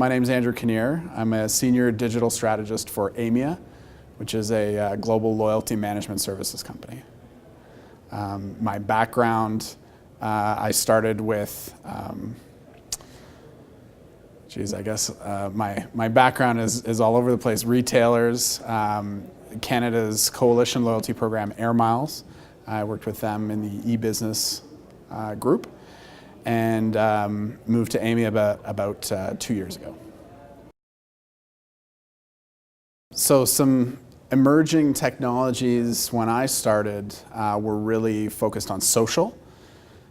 My name is Andrew Kinnear. I'm a senior digital strategist for AMIA, which is a global loyalty management services company. My background, I started with, my background is all over the place. Retailers, Canada's coalition loyalty program, Air Miles. I worked with them in the e-business group, and moved to AMIA about 2 years ago. So some emerging technologies when I started were really focused on social.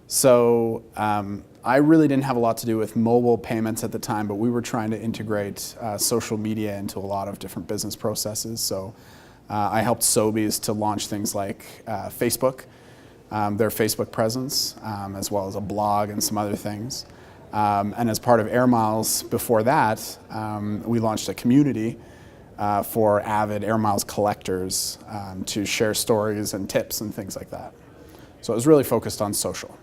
So I really didn't have a lot to do with mobile payments at the time, but we were trying to integrate social media into a lot of different business processes. So I helped Sobeys to launch things like Facebook, their Facebook presence, as well as a blog and some other things. And as part of Air Miles before that, we launched a community for avid Air Miles collectors to share stories and tips and things like that. So it was really focused on social.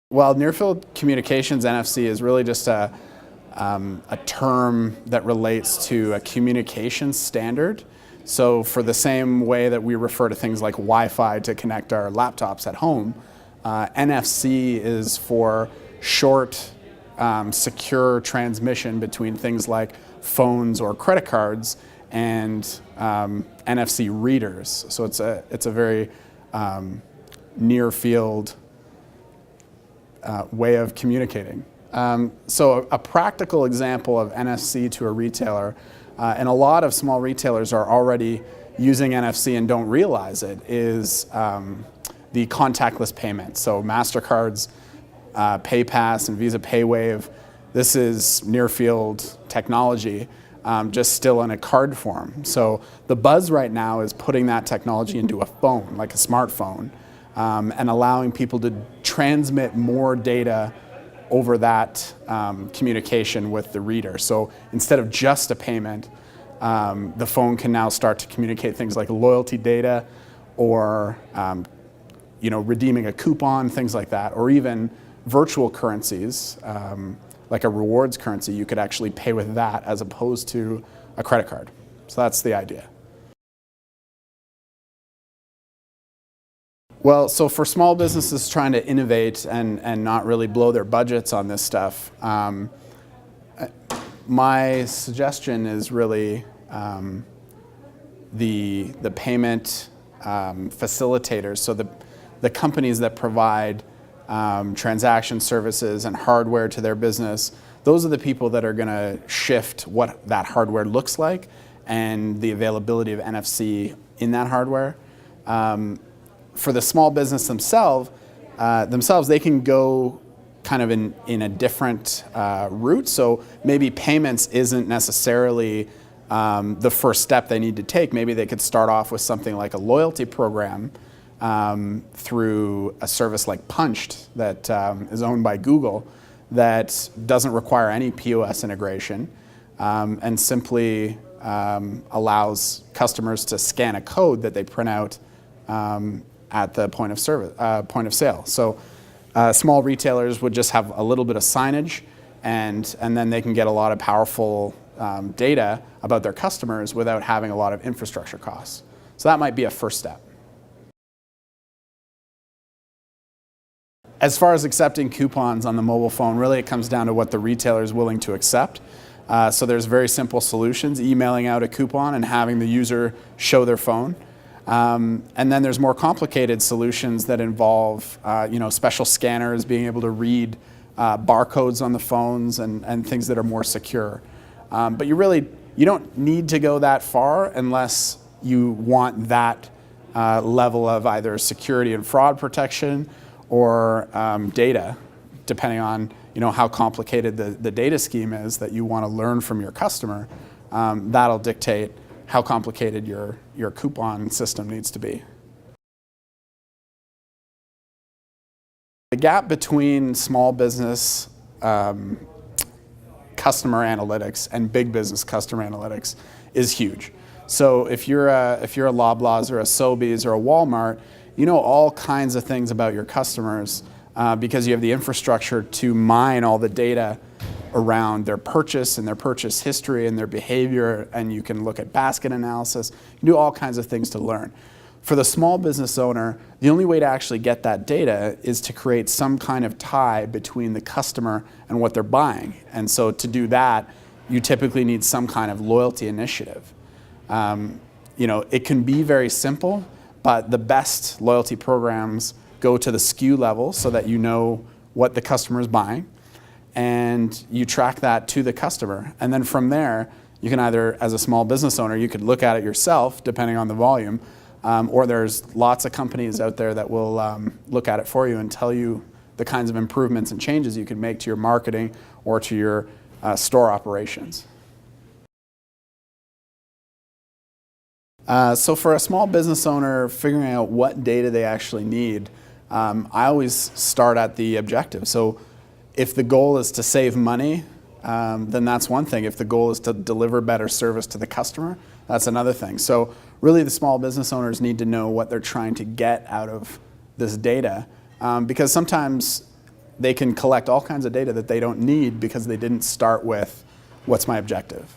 Well, near-field communications, NFC, is really just a term that relates to a communications standard. So for the same way that we refer to things like Wi-Fi to connect our laptops at home, NFC is for short, secure transmission between things like phones or credit cards and NFC readers. So it's a very near-field way of communicating. So a practical example of NFC to a retailer, and a lot of small retailers are already using NFC and don't realize it, is the contactless payment. So MasterCard's PayPass and Visa PayWave, this is near-field technology, just still in a card form. So the buzz right now is putting that technology into a phone, like a smartphone, and allowing people to transmit more data over that communication with the reader. So instead of just a payment, the phone can now start to communicate things like loyalty data, or redeeming a coupon, things like that, or even virtual currencies, like a rewards currency. You could actually pay with that as opposed to a credit card. So that's the idea. Well, so for small businesses trying to innovate and not really blow their budgets on this stuff, my suggestion is really the payment facilitators. So the companies that provide transaction services and hardware to their business, those are the people that are going to shift what that hardware looks like and the availability of NFC in that hardware. For the small business themselves, they can go kind of in a different route. So maybe payments isn't necessarily the first step they need to take. Maybe they could start off with something like a loyalty program through a service like Punched that is owned by Google, that doesn't require any POS integration, and simply allows customers to scan a code that they print out at the point of sale. So small retailers would just have a little bit of signage, and then they can get a lot of powerful data about their customers without having a lot of infrastructure costs. So that might be a first step. As far as accepting coupons on the mobile phone, really it comes down to what the retailer is willing to accept. So there's very simple solutions, emailing out a coupon and having the user show their phone. And then there's more complicated solutions that involve special scanners, being able to read barcodes on the phones and things that are more secure. But you don't need to go that far unless you want that level of either security and fraud protection or data, depending on how complicated the data scheme is that you want to learn from your customer. That'll dictate how complicated your coupon system needs to be. The gap between small business customer analytics and big business customer analytics is huge. So if you're a Loblaws or a Sobeys or a Walmart, you know all kinds of things about your customers because you have the infrastructure to mine all the data around their purchase and their purchase history and their behavior, and you can look at basket analysis. You can do all kinds of things to learn. For the small business owner, the only way to actually get that data is to create some kind of tie between the customer and what they're buying. And so to do that, you typically need some kind of loyalty initiative. It can be very simple, but the best loyalty programs go to the SKU level so that you know what the customer is buying, and you track that to the customer. And then from there, you can either, as a small business owner, you could look at it yourself, depending on the volume, or there's lots of companies out there that will look at it for you and tell you the kinds of improvements and changes you can make to your marketing or to your store operations. So for a small business owner, figuring out what data they actually need, I always start at the objective. So if the goal is to save money, then that's one thing. If the goal is to deliver better service to the customer, that's another thing. So really the small business owners need to know what they're trying to get out of this data, because sometimes they can collect all kinds of data that they don't need because they didn't start with what's my objective.